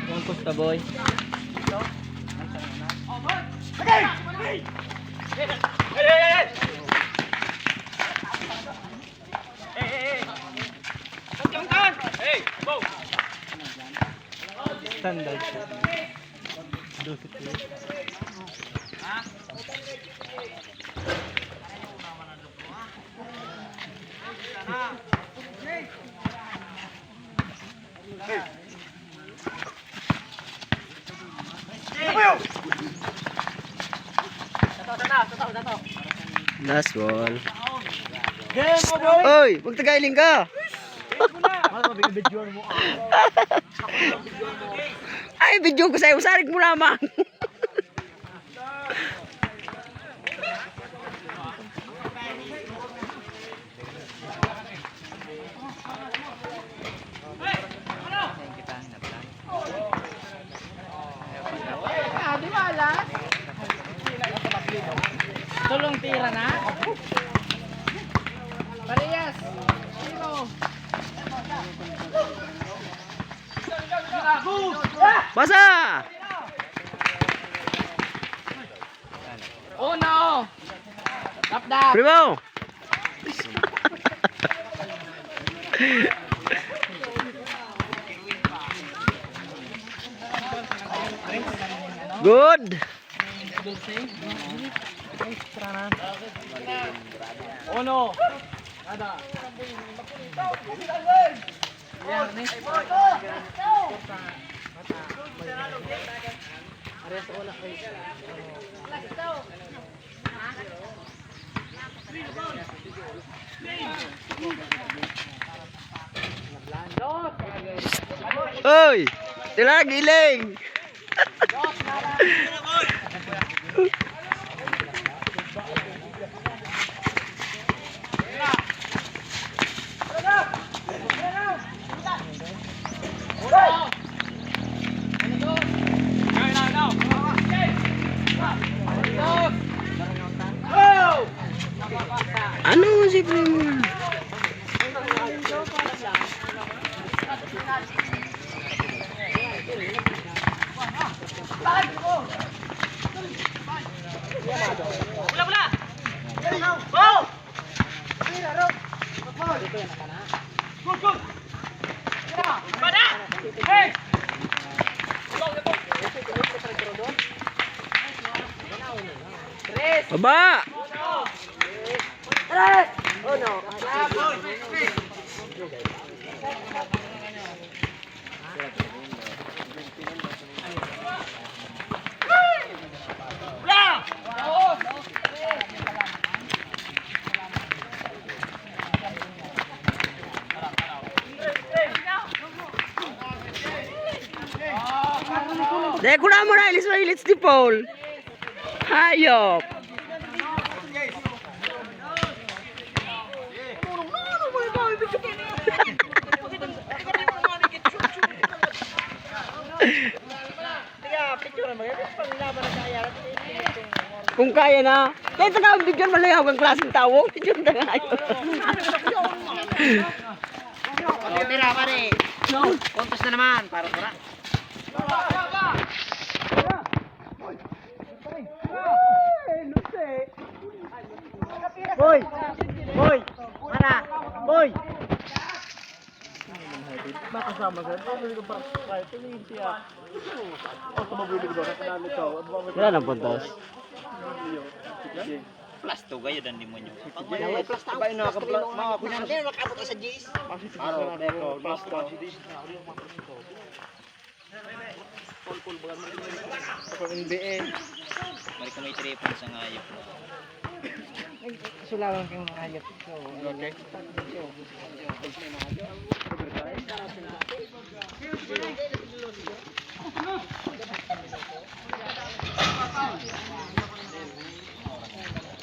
Yung pusta boy. Standard. Last ball. Oy, magtagailing ka. Ay, video ko sa'yo. Sarig mo lamang. Tulong tira na. Parehas. Sino? Basa! Uno. Dap-dap. Primo! Good! Uno. Ada. Oy! Tila giling! Ano si Primo? Baba! Dek, kuna mo na, ilis di Paul. Hayop. Kung kaya na. Kaya ito ka, bigyan malayaw ang klaseng tao. Bigyan na nga yun. Tira pare. Kontos na naman para pura. Boy! Boy! Mana? Boy! Nakasama ka. Pwede ko para kahit tingin siya. O tumabili ko na kanami ka. Wala nang puntos. Plus 2 kayo dan di mo nyo. Plus na. Ba ina ka mga kunya. Hindi nakabot sa GS. Araw deko. Plus to. Ako NBA. Mari ko may 3 points ang ayop. Sulawan kang hayop. Okay.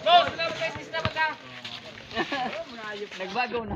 Go! Nagbago na.